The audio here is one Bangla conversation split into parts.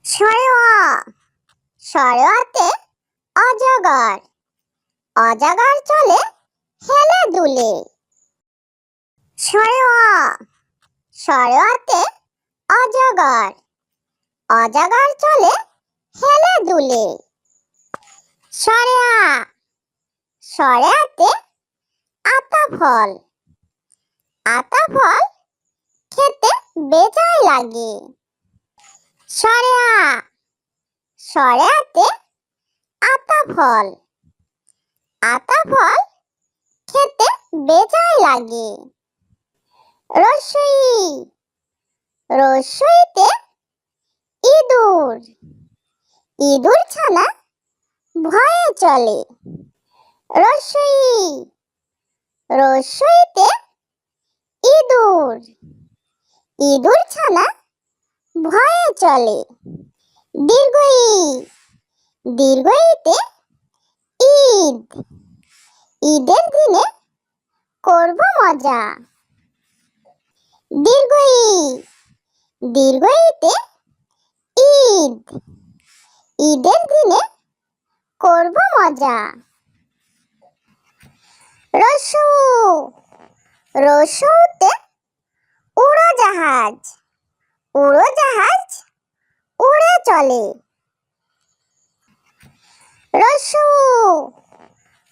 সরেওয়া সরেওয়াতে অজগর অজগর চলে হেলে দুলে। সরেওয়া সরেওয়াতে অজগর অজগর চলে হেলে দুলে। সরেয়া সরেয়াতে আতা ফল খেতে বেজায় লাগে। সরেয়া সরেয়াতে আতা ফল খেতে বেজায় লাগে। রসই রসইতে ইঁদুর ইঁদুর ছানা ভয়ে চলে। রসই রসইতে ইঁদুর ইঁদুর ছানা ভয়ে চলে। দীর্ঘই দীর্ঘইতে ঈদ ঈদের দিনে করব মজা। দীর্ঘই দীর্ঘইতে ঈদ ঈদের দিনে করব মজা। রসু রসুতে উড়োজাহাজ উড়ে চলে। রসু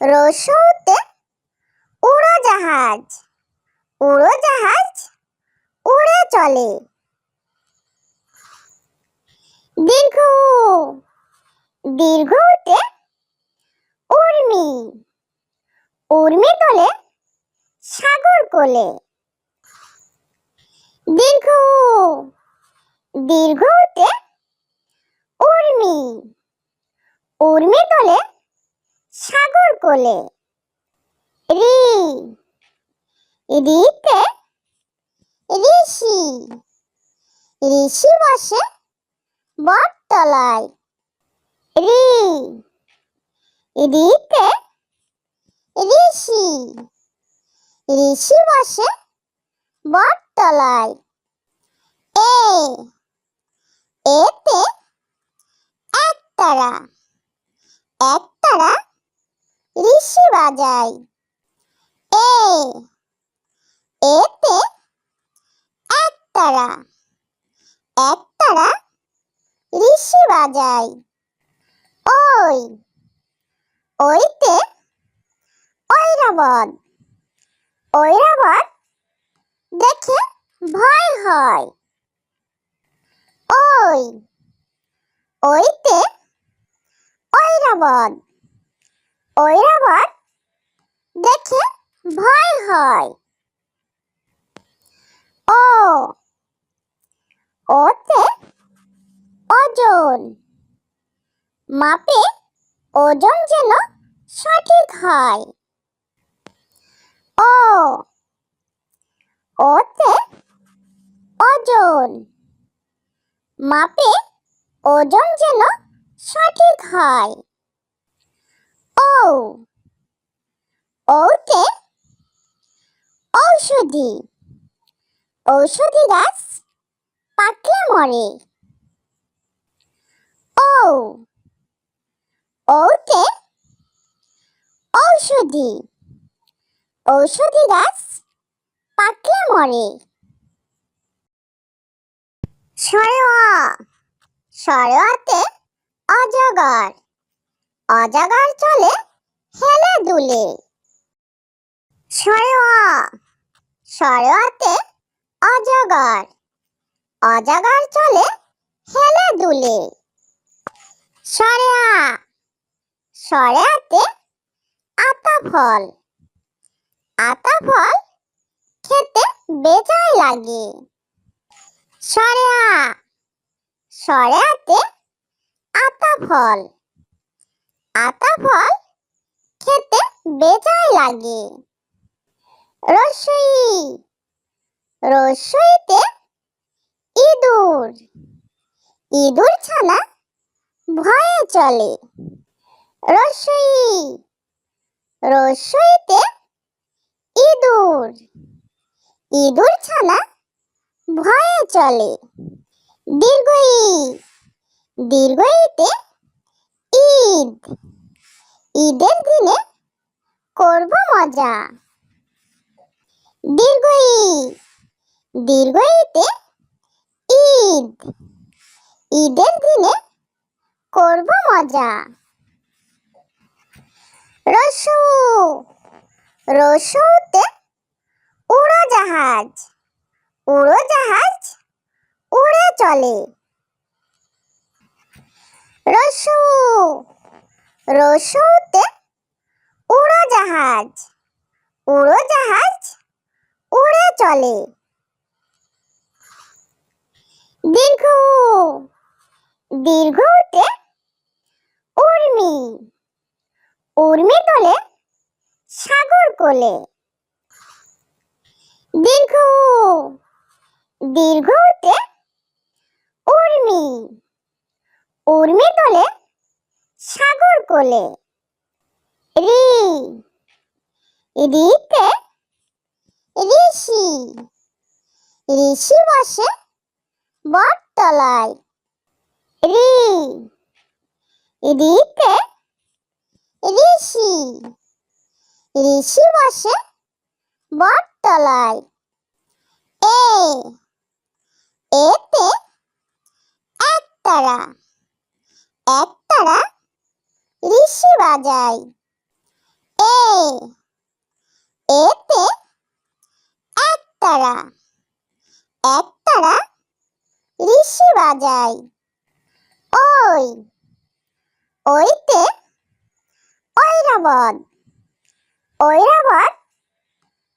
রসুতে উড়োজাহাজ উড়ে চলে। দীর্ঘ দীর্ঘতে উর্মি উর্মি তোলে সাগর কোলে। দীর্ঘ দীর্ঘতে উর্মি উর্মি তোলে সাগর কোলে। রি রিতে ঋষি ঋষি বসে বটতলায়। রি রিতে ঋষি ঋষি বসে বটতলায়। এতে একতারা ঋষি বাজায়। এতে একতারা ঋষি বাজায়। ওইতে ঐরাবত দেখে ভয় হয়। ওইতে ঐরাবত দেখে ভয় হয়। ওতে ওজন মাপে ওজন যেন সঠিক হয়। ওতে ওজন মাপে ওজন যেন সঠিক হয়। ওতে ঔষধি ঔষধি গাছ পাকলে মরে। ওতে ঔষধি গাছ পাকলে মরে। সরেওয়া সরেওয়াতে অজগর চলে হেলে দুলে। সরেওয়া সরেওয়াতে অজগর চলে হেলে দুলে। সরেয়া সরেয়াতে আতা ফল খেতে বেজায় লাগে। সরেয়া সরেয়াতে আতা ফল খেতে বেজায় লাগে। রসই রসইতে ইঁদুর ছানা ভয়ে চলে। রসই রসইতে ইঁদুর ছানা ভয়ে চলে। দীর্ঘই দীর্ঘ ঈতে ঈদ, ঈদের দিনে করব মজা। দীর্ঘ ই, দীর্ঘ ঈতে ঈদ, ঈদের দিনে করব মজা। রস্যু, রস্যুতে উড়োজাহাজ, উড়োজাহাজ উড়ে চলে। রস্যু, রস্যুতে উড়োজাহাজ, উড়োজাহাজ উড়ে চলে। দীর্ঘ উ, দীর্ঘ উতে উর্মি, উর্মি তোলে সাগর কোলে। দীর্ঘ উ, দীর্ঘ উতে উর্মি, উর্মি তোলে সাগর কোলে। রি, রিতে ঋষি, ঋষি বসে বটতলায়। রি, রিতে ঋষি, ঋষি বসে বটতলায়। এ, এতে একতারা, একতারা ঋষি বাজায়। এ, এতে একতারা, একতারা ঋষি বাজায়। ওই, ওইতে ঐরাবত, ঐরাবত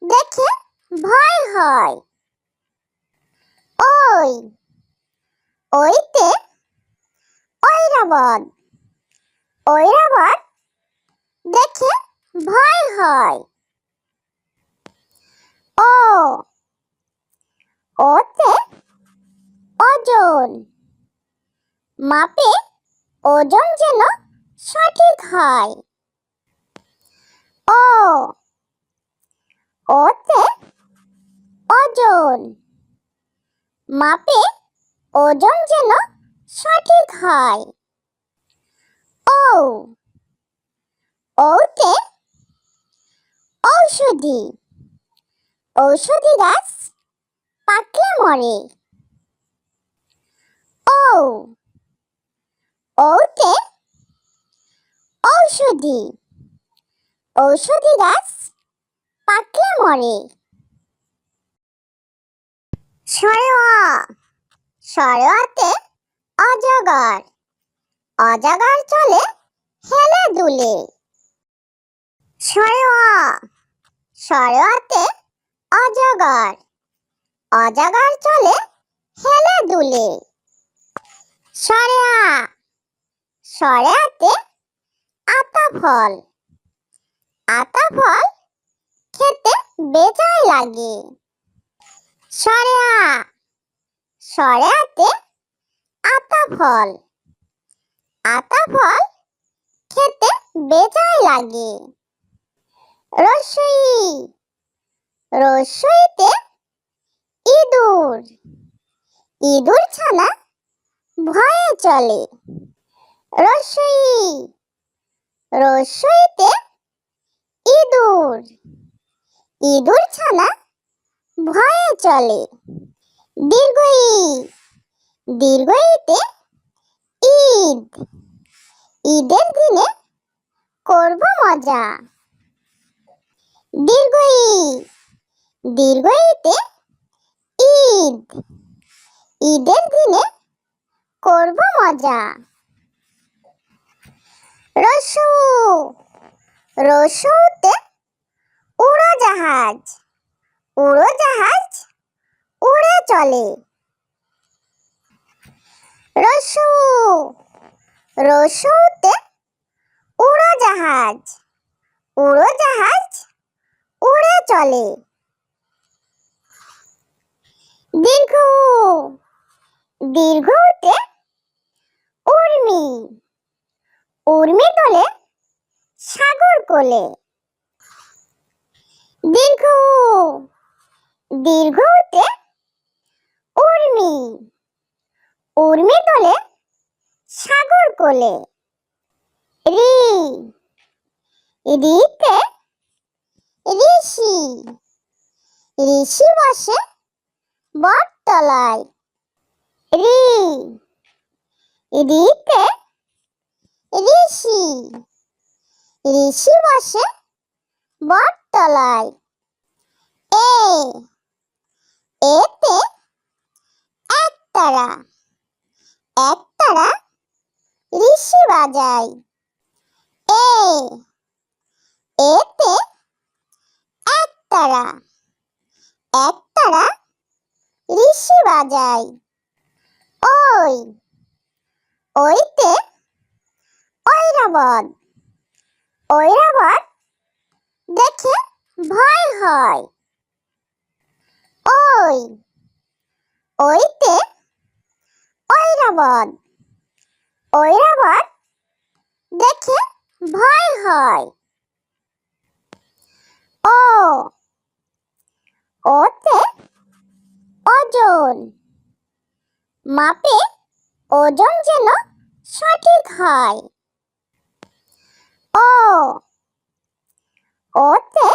দেখে ভয় হয়। ওই, ওইতে ঐরাবত, ঐরাবত দেখে ভয় হয়। ও, ওতে ওজন, মাপে ওজন যেন সঠিক হয়। ও, ওতে ওজন, মাপে ওজন যেন সঠিক হয়। ও, ওতে ঔষধি, ঔষধি গাছ পাকলে মরে। ও, ওতে ঔষধি, ঔষধি গাছ পাকলে মরে। সরেওয়া, সরেওয়াতে অজগর, অজগর চলে হেলে দুলে। সরেওয়া, সরেওয়াতে অজগর, অজগর চলে হেলে দুলে। সরেয়া, সরেয়াতে আতা ফল, আতা ফল খেতে বেজায় লাগে। সরেয়া, সরেয়াতে আতা ফল, আতা ফল খেতে বেজায় লাগে। রস্যই, রস্যইতে ইঁদুর, ইঁদুর ছানা ভয়ে চলে। রস্যই, রস্যইতে ইঁদুর, ইঁদুর ছানা ভয়ে চলে। দীর্ঘ ই, দীর্ঘ ঈতে ঈদ, ঈদের দিনে করব মজা। দীর্ঘ ই, দীর্ঘ ঈতে ঈদ, ঈদের দিনে করব মজা। রস্যু, রস্যুতে উড়োজাহাজ, উড়োজাহাজ উড়ে চলে। রস্যু, রস্যুতে উড়োজাহাজ, উড়োজাহাজ উড়ে চলে। দীর্ঘ উ, দীর্ঘ উতে উর্মি, উর্মি তোলে সাগর কোলে। দীর্ঘ উ, দীর্ঘ উতে উর্মি, উর্মি তোলে সাগর কোলে। রি, রিতে ঋষি, ঋষি বসে বটতলায়। রি, রিতে ঋষি, ঋষি বসে বটতলায়। এ, এতে একতারা, একতারা ঋষি বাজায়। এ, এতে একতারা, একতারা ঋষি বাজায়। ওই, ওইতে ঐরাবত, ঐরাবত দেখে ভয় হয়। ওই, ওইতে ঐরাবত, ঐরাবত দেখে ভয় হয়। ও, ওতে ওজন, মাপে ওজন যেন সঠিক হয়। ও, ওতে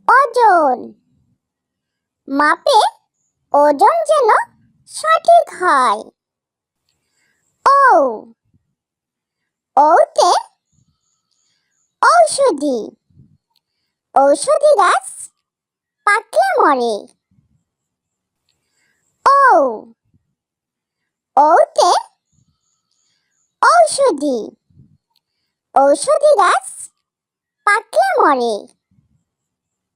ওজন, মাপে ওজন যেন সঠিক হয়। ও, ওতে ঔষধি, ঔষধি গাছ পাকলে মরে। ও, ওতে ঔষধি, ঔষধি গাছ পাকলে মরে।